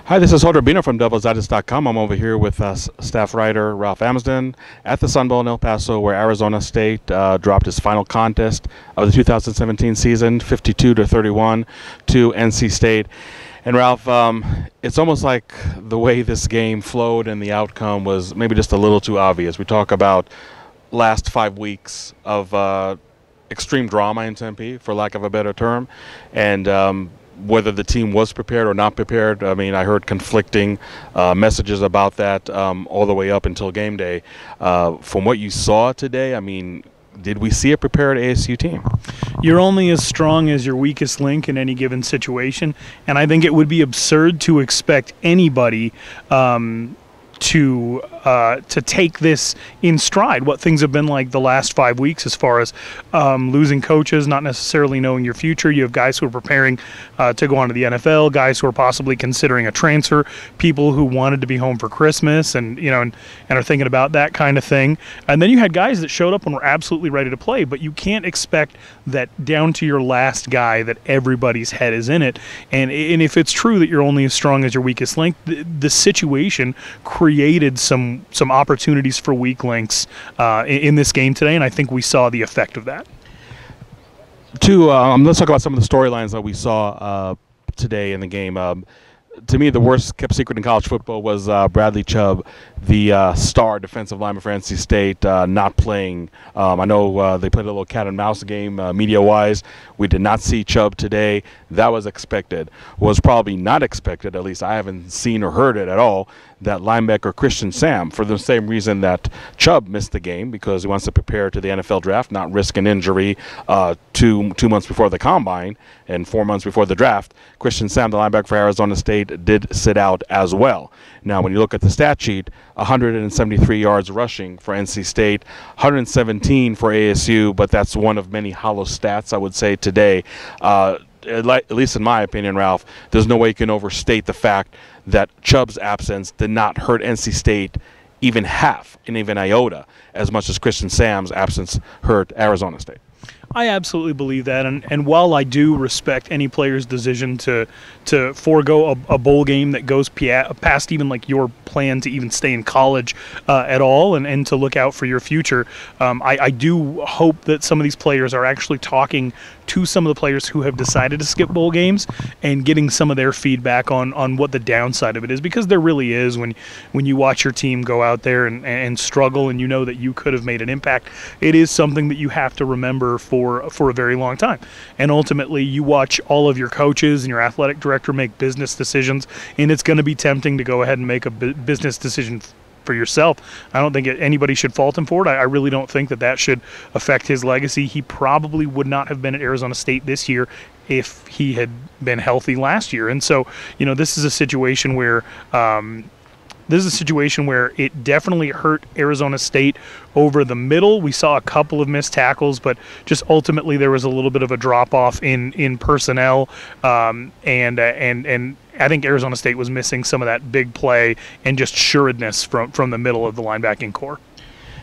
Hi, this is Holder Biner from DevilsDigest.com. I'm over here with staff writer Ralph Amsden at the Sun Bowl in El Paso, where Arizona State dropped its final contest of the 2017 season, 52-31 to NC State. And Ralph, it's almost like the way this game flowed and the outcome was maybe just a little too obvious. We talk about last 5 weeks of extreme drama in Tempe, for lack of a better term, and whether the team was prepared or not prepared. I mean, I heard conflicting messages about that all the way up until game day. From what you saw today, I mean, did we see a prepared ASU team? You're only as strong as your weakest link in any given situation, and I think it would be absurd to expect anybody to take this in stride, what things have been like the last 5 weeks as far as losing coaches, not necessarily knowing your future. You have guys who are preparing to go on to the NFL, guys who are possibly considering a transfer, people who wanted to be home for Christmas and are thinking about that kind of thing. And then you had guys that showed up and were absolutely ready to play, but you can't expect that down to your last guy that everybody's head is in it. And if it's true that you're only as strong as your weakest link, the situation created some opportunities for weak links in this game today, and I think we saw the effect of that. Let's talk about some of the storylines that we saw today in the game. To me, the worst kept secret in college football was Bradley Chubb, the star defensive lineman for NC State, not playing. I know they played a little cat and mouse game media-wise. We did not see Chubb today. That was expected. Was probably not expected, at least I haven't seen or heard it at all, that linebacker Christian Sam, for the same reason that Chubb missed the game, because he wants to prepare to the NFL draft, not risk an injury two months before the combine and 4 months before the draft. Christian Sam, the linebacker for Arizona State, did sit out as well. Now, when you look at the stat sheet, 173 yards rushing for NC State, 117 for ASU, but that's one of many hollow stats, I would say, today. At least in my opinion, Ralph, there's no way you can overstate the fact that Chubb's absence did not hurt NC State even half, and even iota, as much as Christian Sam's absence hurt Arizona State. I absolutely believe that, and while I do respect any player's decision to forego a bowl game that goes past even like your plan to even stay in college at all and to look out for your future, I do hope that some of these players are actually talking to some of the players who have decided to skip bowl games and getting some of their feedback on what the downside of it is, because there really is when you watch your team go out there and struggle and you know that you could have made an impact. It is something that you have to remember for a very long time. And ultimately, you watch all of your coaches and your athletic director make business decisions, and it's going to be tempting to go ahead and make a business decision for yourself. I don't think anybody should fault him for it. I really don't think that should affect his legacy. He probably would not have been at Arizona State this year if he had been healthy last year. And so, this is a situation where it definitely hurt Arizona State over the middle. We saw a couple of missed tackles, but just ultimately there was a little bit of a drop-off in personnel, and I think Arizona State was missing some of that big play and just sureness from the middle of the linebacking core.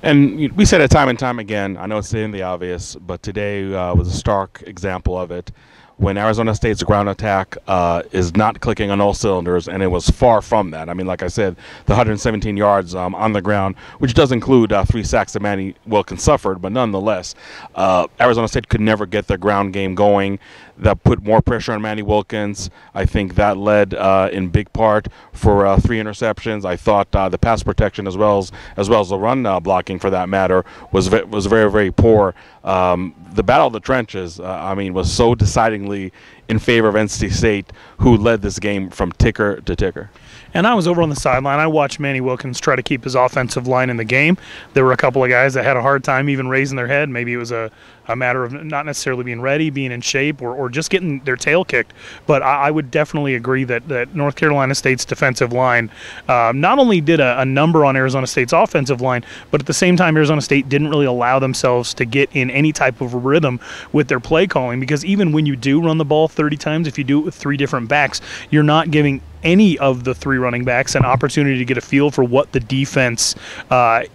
And we said it time and time again, I know it's stating the obvious, but today was a stark example of it. When Arizona State's ground attack is not clicking on all cylinders, and it was far from that. I mean, like I said, the 117 yards on the ground, which does include 3 sacks that Manny Wilkins suffered, but nonetheless, Arizona State could never get their ground game going. That put more pressure on Manny Wilkins. I think that led in big part for 3 interceptions. I thought the pass protection as well as the run blocking, for that matter, was very, very poor. The battle of the trenches, was so decidingly in favor of NC State, who led this game from ticker to ticker. And I was over on the sideline. I watched Manny Wilkins try to keep his offensive line in the game. There were a couple of guys that had a hard time even raising their head. Maybe it was a matter of not necessarily being ready, being in shape, or just getting their tail kicked. But I would definitely agree that North Carolina State's defensive line not only did a number on Arizona State's offensive line, but at the same time Arizona State didn't really allow themselves to get in any type of rhythm with their play calling, because even when you do run the ball 30 times, if you do it with 3 different backs, you're not giving any of the three running backs an opportunity to get a feel for what the defense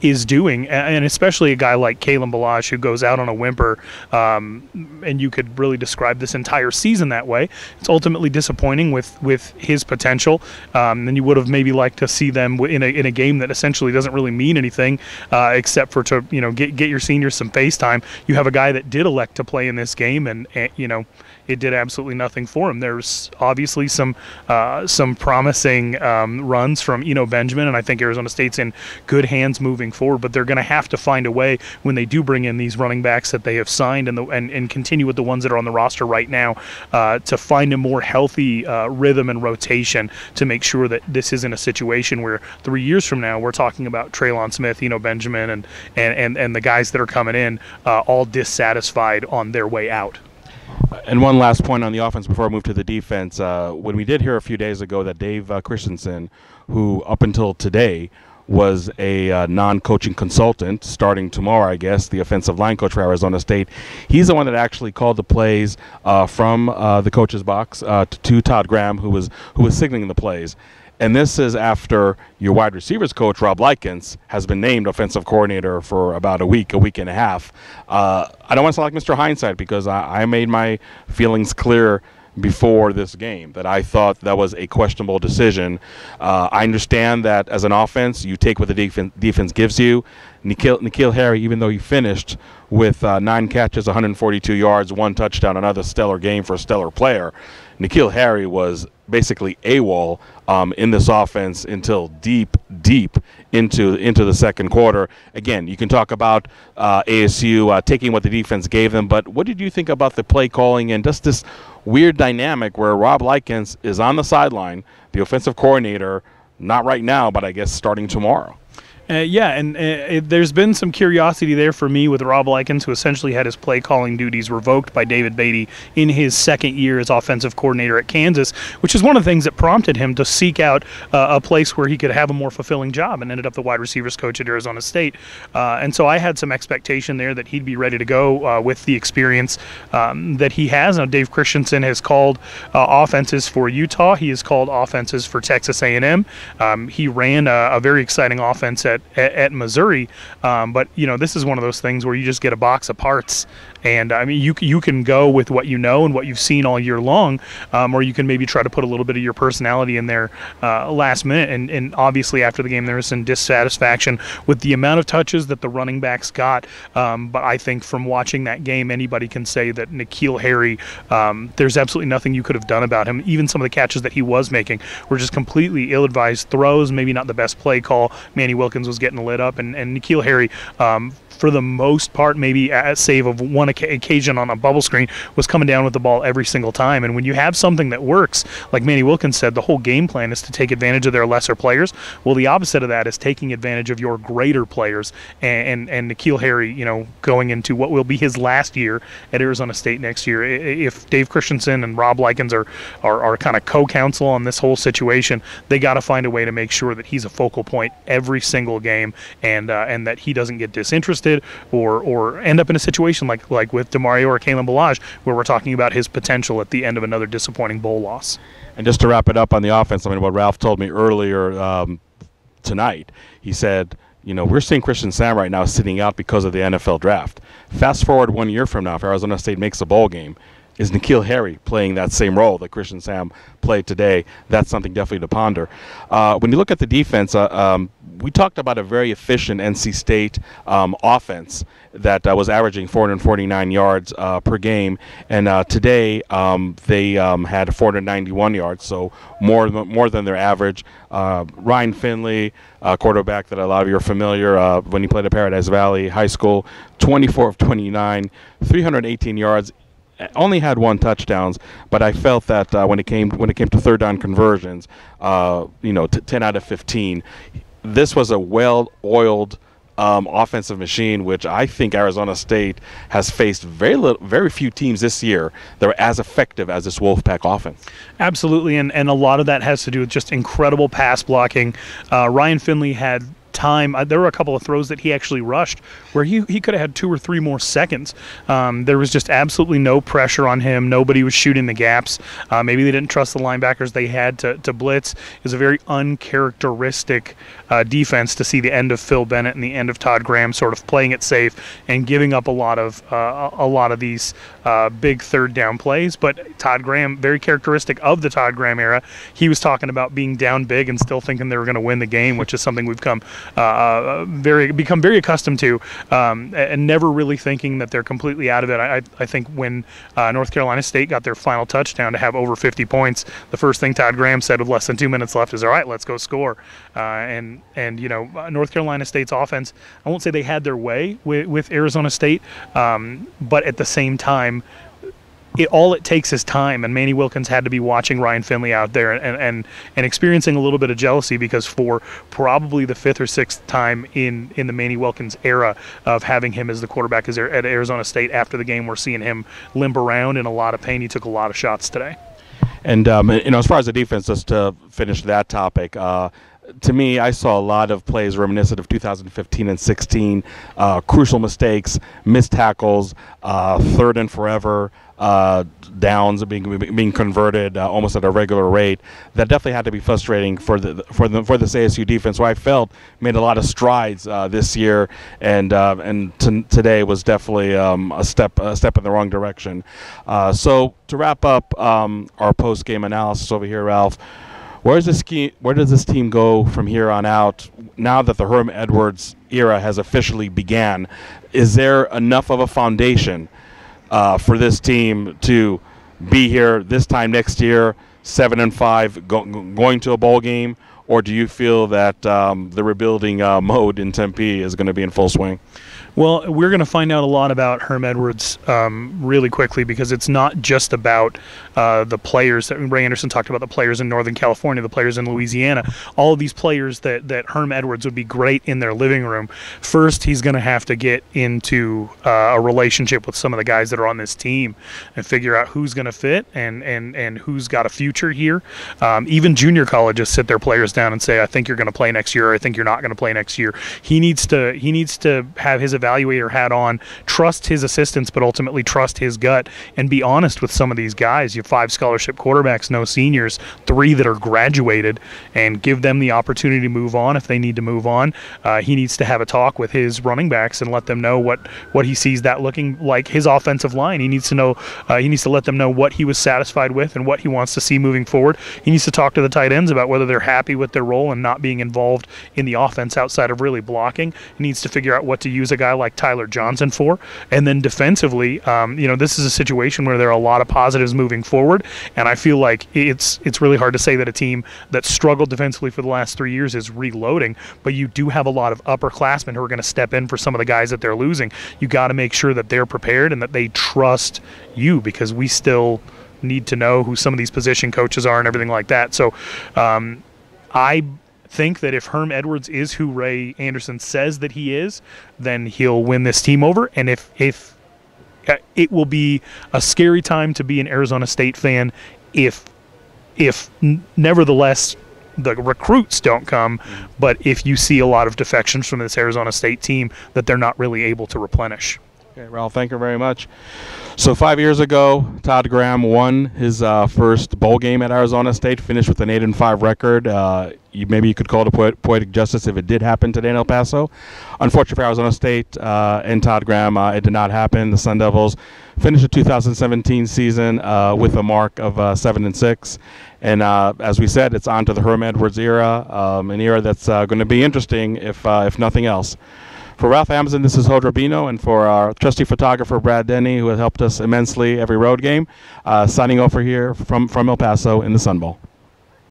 is doing, and especially a guy like Kalen Ballage, who goes out on a whimper, and you could really describe this entire season that way. It's ultimately disappointing with his potential, and you would have maybe liked to see them in a game that essentially doesn't really mean anything, except for to get your seniors some face time. You have a guy that did elect to play in this game, and it did absolutely nothing for him. There's obviously some promising runs from Benjamin, and I think Arizona State's in good hands moving forward, but they're going to have to find a way when they do bring in these running backs that they have signed and continue with the ones that are on the roster right now, to find a more healthy rhythm and rotation to make sure that this isn't a situation where 3 years from now we're talking about Traylon Smith, Benjamin, and the guys that are coming in all dissatisfied on their way out. And one last point on the offense before I move to the defense. When we did hear a few days ago that Dave Christensen, who up until today was a non-coaching consultant, starting tomorrow, I guess, the offensive line coach for Arizona State, he's the one that actually called the plays from the coach's box to Todd Graham, who was signaling the plays. And this is after your wide receivers coach, Rob Likens, has been named offensive coordinator for about a week and a half. I don't want to sound like Mr. Hindsight, because I made my feelings clear before this game that I thought that was a questionable decision. I understand that as an offense, you take what the defense gives you. N'Keal Harry, even though he finished with 9 catches, 142 yards, 1 touchdown, another stellar game for a stellar player, N'Keal Harry was basically AWOL in this offense until deep into the second quarter. Again, you can talk about ASU taking what the defense gave them, but what did you think about the play calling and just this weird dynamic where Rob Likens is on the sideline, the offensive coordinator, not right now, but I guess starting tomorrow? There's been some curiosity there for me with Rob Likens, who essentially had his play calling duties revoked by David Beatty in his second year as offensive coordinator at Kansas, which is one of the things that prompted him to seek out a place where he could have a more fulfilling job, and ended up the wide receivers coach at Arizona State. And so I had some expectation there that he'd be ready to go with the experience that he has. Now, Dave Christensen has called offenses for Utah. He has called offenses for Texas A&M. He ran a very exciting offense at Missouri, but this is one of those things where you just get a box of parts, and I mean you can go with what you know and what you've seen all year long, or you can maybe try to put a little bit of your personality in there last minute. And obviously after the game there was some dissatisfaction with the amount of touches that the running backs got, but I think from watching that game, anybody can say that N'Keal Harry, there's absolutely nothing you could have done about him. Even some of the catches that he was making were just completely ill-advised throws, maybe not the best play call. Manny Wilkins was getting lit up, and N'Keal Harry, for the most part, maybe a save of one occasion on a bubble screen, was coming down with the ball every single time. And when you have something that works, like Manny Wilkins said, the whole game plan is to take advantage of their lesser players. Well, the opposite of that is taking advantage of your greater players. And N'Keal Harry, going into what will be his last year at Arizona State next year, if Dave Christensen and Rob Likens are kind of co-counsel on this whole situation, they got to find a way to make sure that he's a focal point every single game, and that he doesn't get disinterested or end up in a situation like with DeMario or Kalen Ballage, where we're talking about his potential at the end of another disappointing bowl loss. And just to wrap it up on the offense, I mean, what Ralph told me earlier tonight, he said, we're seeing Christian Sam right now sitting out because of the NFL draft. Fast forward 1 year from now, if Arizona State makes a bowl game, is N'Keal Harry playing that same role that Christian Sam played today? That's something definitely to ponder. When you look at the defense, we talked about a very efficient NC State offense that was averaging 449 yards per game, and today they had 491 yards, so more than their average. Ryan Finley, quarterback that a lot of you are familiar when he played at Paradise Valley High School, 24 of 29, 318 yards. Only had 1 touchdowns, but I felt that when it came to third down conversions, 10 out of 15, this was a well-oiled offensive machine, which I think Arizona State has faced very few teams this year that were as effective as this Wolfpack offense. Absolutely, and a lot of that has to do with just incredible pass blocking. Ryan Finley had time. There were a couple of throws that he actually rushed where he could have had 2 or 3 more seconds. There was just absolutely no pressure on him. Nobody was shooting the gaps. Maybe they didn't trust the linebackers they had to blitz. It was a very uncharacteristic defense to see the end of Phil Bennett and the end of Todd Graham sort of playing it safe and giving up a lot of these big third down plays. But Todd Graham, very characteristic of the Todd Graham era, he was talking about being down big and still thinking they were going to win the game, which is something we've become very accustomed to, and never really thinking that they're completely out of it. I think when North Carolina State got their final touchdown to have over 50 points, the first thing Todd Graham said with less than 2 minutes left is, "All right, let's go score." And North Carolina State's offense, I won't say they had their way with Arizona State, but at the same time, all it takes is time, and Manny Wilkins had to be watching Ryan Finley out there and experiencing a little bit of jealousy, because for probably the 5th or 6th time in the Manny Wilkins era of having him as the quarterback at Arizona State, after the game we're seeing him limp around in a lot of pain. He took a lot of shots today. And as far as the defense, just to finish that topic, to me, I saw a lot of plays reminiscent of 2015 and 16, crucial mistakes, missed tackles, third and forever downs being converted almost at a regular rate. That definitely had to be frustrating for this ASU defense, who I felt made a lot of strides this year, and today was definitely a step in the wrong direction. So to wrap up our post-game analysis over here, Ralph, where does this team go from here on out, now that the Herm Edwards era has officially began? Is there enough of a foundation for this team to be here this time next year, 7-5, going to a bowl game, or do you feel that the rebuilding mode in Tempe is going to be in full swing? Well, we're going to find out a lot about Herm Edwards really quickly, because it's not just about the players. Ray Anderson talked about the players in Northern California, the players in Louisiana, all of these players that Herm Edwards would be great in their living room. First, he's going to have to get into a relationship with some of the guys that are on this team and figure out who's going to fit and who's got a future here. Even junior colleges sit their players down and say, "I think you're going to play next year, or I think you're not going to play next year." He needs to have his evaluator hat on, trust his assistants, but ultimately trust his gut, and be honest with some of these guys. You have 5 scholarship quarterbacks, no seniors, 3 that are graduated, and give them the opportunity to move on if they need to move on. He needs to have a talk with his running backs and let them know what he sees that looking like. His offensive line, he needs to know. He needs to let them know what he was satisfied with and what he wants to see moving forward. He needs to talk to the tight ends about whether they're happy with their role and not being involved in the offense outside of really blocking. He needs to figure out what to use a guy like Tyler Johnson for. And then defensively, this is a situation where there are a lot of positives moving forward, and I feel like it's really hard to say that a team that struggled defensively for the last 3 years is reloading, but you do have a lot of upperclassmen who are going to step in for some of the guys that they're losing. You got to make sure that they're prepared and that they trust you, because we still need to know who some of these position coaches are and everything like that. So I think that if Herm Edwards is who Ray Anderson says that he is, then he'll win this team over. And if it will be a scary time to be an Arizona State fan if nevertheless the recruits don't come, but if you see a lot of defections from this Arizona State team that they're not really able to replenish. Okay, Ralph, thank you very much. So 5 years ago, Todd Graham won his first bowl game at Arizona State, finished with an 8-5 record. Maybe you could call it poetic justice if it did happen today in El Paso. Unfortunately for Arizona State and Todd Graham, it did not happen. The Sun Devils finished the 2017 season with a mark of 7-6. And as we said, it's on to the Herm Edwards era, an era that's going to be interesting if nothing else. For Ralph Amazon, this is Hod Rubino, and for our trusty photographer, Brad Denny, who has helped us immensely every road game, signing off here from El Paso in the Sun Bowl.